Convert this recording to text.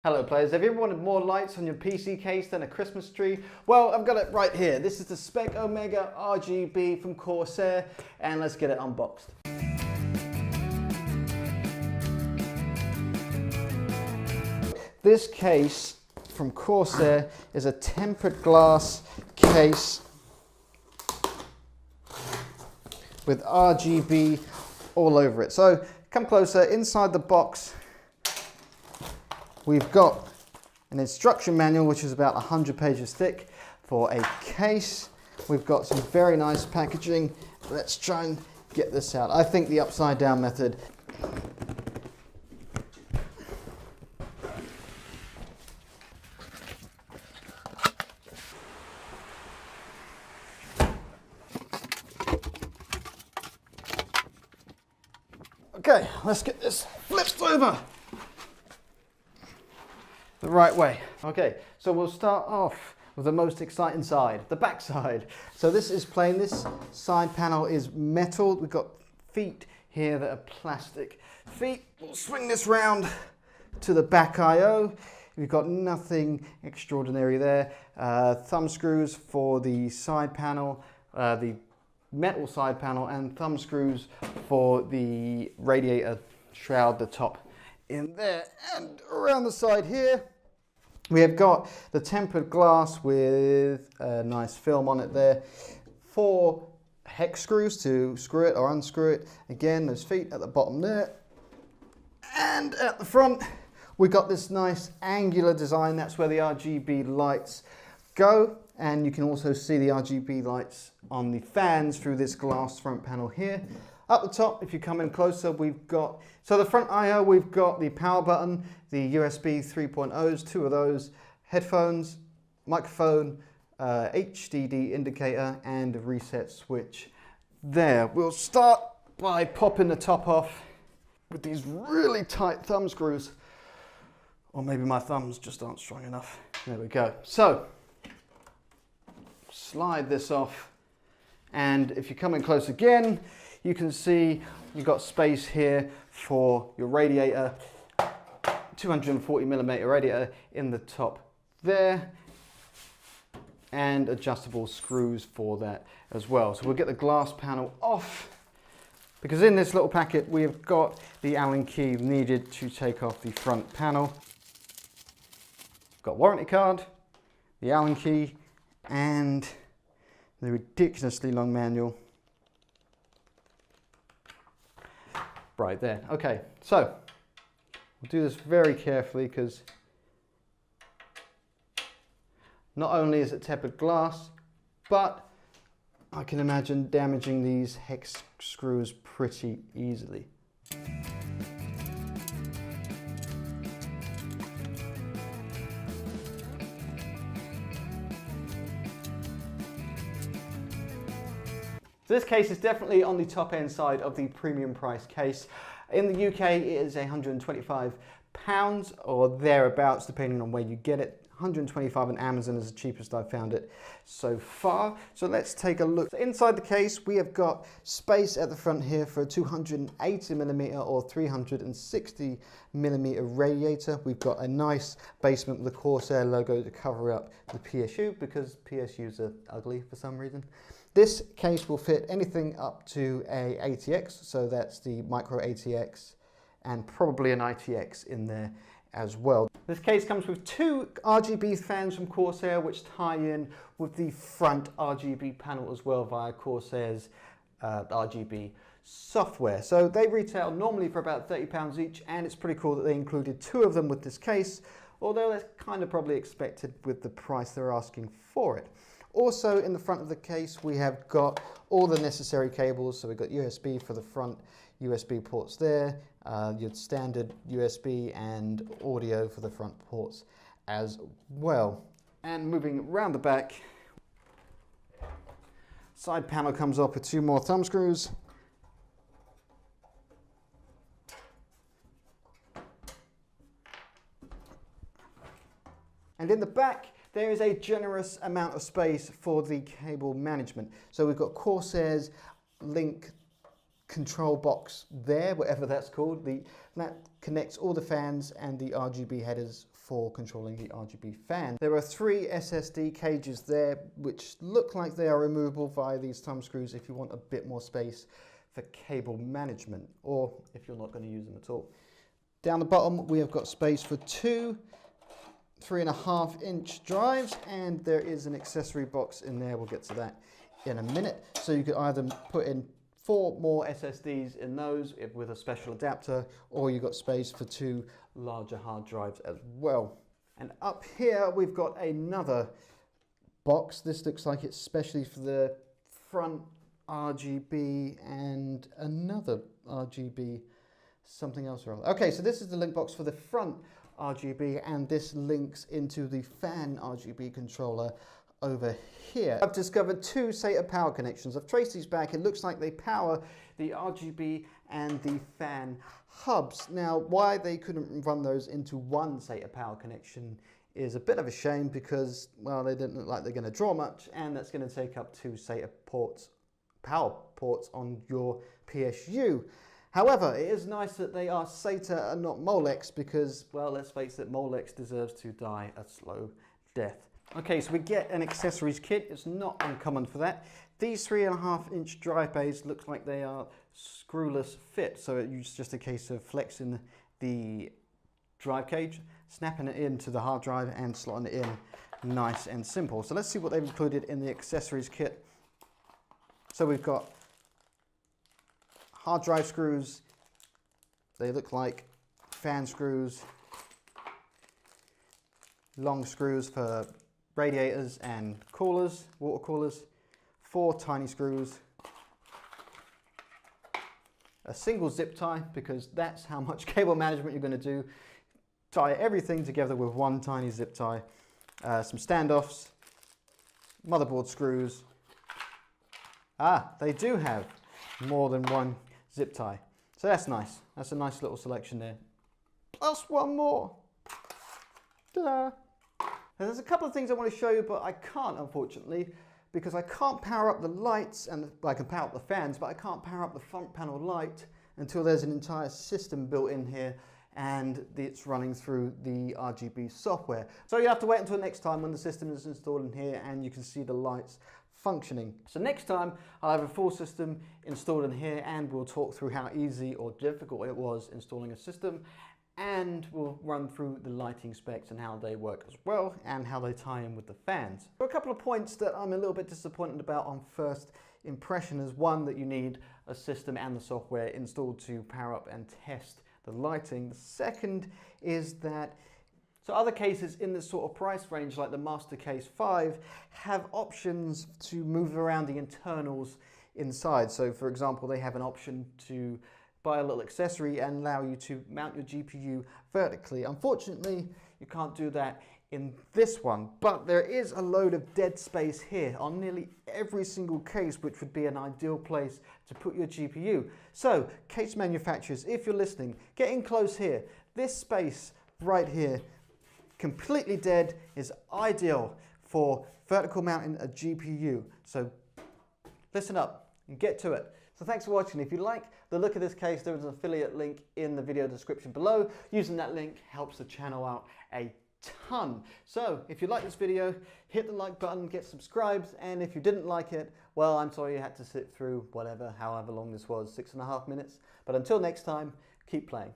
Hello players, have you ever wanted more lights on your PC case than a Christmas tree? Well, I've got it right here. This is the Spec Omega RGB from Corsair, and let's get it unboxed. This case from Corsair is a tempered glass case with RGB all over it. So come closer. Inside the box we've got an instruction manual which is about 100 pages thick for a case. We've got some very nice packaging. Let's try and get this out. I think the upside down method . Okay, let's get this flipped over the right way. Okay, so we'll start off with the most exciting side, the back side. So this is plain. This side panel is metal. We've got feet here that are plastic feet. We'll swing this round to the back I/O. We've got nothing extraordinary there. Thumb screws for the side panel, the metal side panel, and thumb screws for the radiator shroud, the top in there. And around the side here we have got the tempered glass with a nice film on it there. 4 hex screws to screw it or unscrew it. Again, those feet at the bottom there. And at the front we got this nice angular design. That's where the RGB lights go. And you can also see the RGB lights on the fans through this glass front panel here. Up the top, if you come in closer, we've got, so the front I/O, we've got the power button, the USB 3.0s, 2 of those, headphones, microphone, HDD indicator, and a reset switch there. We'll start by popping the top off with these really tight thumb screws. Or maybe my thumbs just aren't strong enough. There we go. So, slide this off, and if you come in close again, you can see you've got space here for your radiator, 240mm radiator in the top there, and adjustable screws for that as well. So we'll get the glass panel off, because in this little packet we have got the Allen key needed to take off the front panel. Got warranty card, the Allen key, and the ridiculously long manual right there. Okay, so we'll do this very carefully, because not only is it tempered glass, but I can imagine damaging these hex screws pretty easily. So this case is definitely on the top end side of the premium price case. In the UK it is £125 or thereabouts, depending on where you get it. 125 on Amazon is the cheapest I've found it so far. So let's take a look. So inside the case we have got space at the front here for a 280mm or 360mm radiator. We've got a nice basement with the Corsair logo to cover up the PSU, because PSUs are ugly for some reason. This case will fit anything up to a ATX, so that's the micro ATX, and probably an ITX in there as well. This case comes with 2 RGB fans from Corsair, which tie in with the front RGB panel as well via Corsair's RGB software. So they retail normally for about £30 each, and it's pretty cool that they included 2 of them with this case, although that's kind of probably expected with the price they're asking for it. Also in the front of the case we have got all the necessary cables. So we've got USB for the front, USB ports there, your standard USB and audio for the front ports as well. And moving around the back, side panel comes up with 2 more thumb screws. And in the back there is a generous amount of space for the cable management. So we've got Corsair's link control box there, whatever that's called. That connects all the fans and the RGB headers for controlling the RGB fan. There are 3 SSD cages there, which look like they are removable via these thumb screws if you want a bit more space for cable management, or if you're not going to use them at all. Down the bottom, we have got space for 2 3.5-inch drives, and there is an accessory box in there. We'll get to that in a minute. So you could either put in 4 more SSDs in those with a special adapter, or you've got space for 2 larger hard drives as well. And up here we've got another box. This looks like it's specially for the front RGB and another RGB, something else wrong. Okay, so this is the link box for the front RGB, and this links into the fan RGB controller over here. I've discovered 2 SATA power connections. I've traced these back. It looks like they power the RGB and the fan hubs. Now, why they couldn't run those into one SATA power connection is a bit of a shame, because, well, they didn't look like they're going to draw much, and that's going to take up 2 SATA ports, power ports on your PSU. However, it is nice that they are SATA and not Molex, because, well, let's face it, Molex deserves to die a slow death. Okay, so we get an accessories kit. It's not uncommon for that. These 3.5-inch drive bays look like they are screwless fit, so it's just a case of flexing the drive cage, snapping it into the hard drive and slotting it in nice and simple. So let's see what they've included in the accessories kit. So we've got hard drive screws. They look like fan screws, long screws for radiators and coolers, water coolers, 4 tiny screws, a single zip tie, because that's how much cable management you're going to do. Tie everything together with 1 tiny zip tie, some standoffs, motherboard screws. They do have more than 1 zip tie, so that's nice. That's a nice little selection there. Plus 1 more. Ta-da! Now, there's a couple of things I want to show you, but I can't, unfortunately, because I can't power up the lights, and I can power up the fans, but I can't power up the front panel light until there's an entire system built in here and it's running through the RGB software. So you have to wait until next time when the system is installed in here and you can see the lights functioning. So next time I'll have a full system installed in here, and we'll talk through how easy or difficult it was installing a system, and we'll run through the lighting specs and how they work as well, and how they tie in with the fans. There are a couple of points that I'm a little bit disappointed about on first impression. Is one, that you need a system and the software installed to power up and test the lighting. The second is that other cases in this sort of price range, like the Master Case 5, have options to move around the internals inside. So for example, they have an option to buy a little accessory and allow you to mount your GPU vertically. Unfortunately, you can't do that in this one, but there is a load of dead space here on nearly every single case, which would be an ideal place to put your GPU. So case manufacturers, if you're listening, get in close here. This space right here, completely dead, is ideal for vertical mounting a GPU. So listen up and get to it. So thanks for watching. If you like the look of this case, there is an affiliate link in the video description below. Using that link helps the channel out a ton. So if you like this video, hit the like button, get subscribed, and if you didn't like it, well, I'm sorry you had to sit through however long this was, 6.5 minutes. But until next time, keep playing.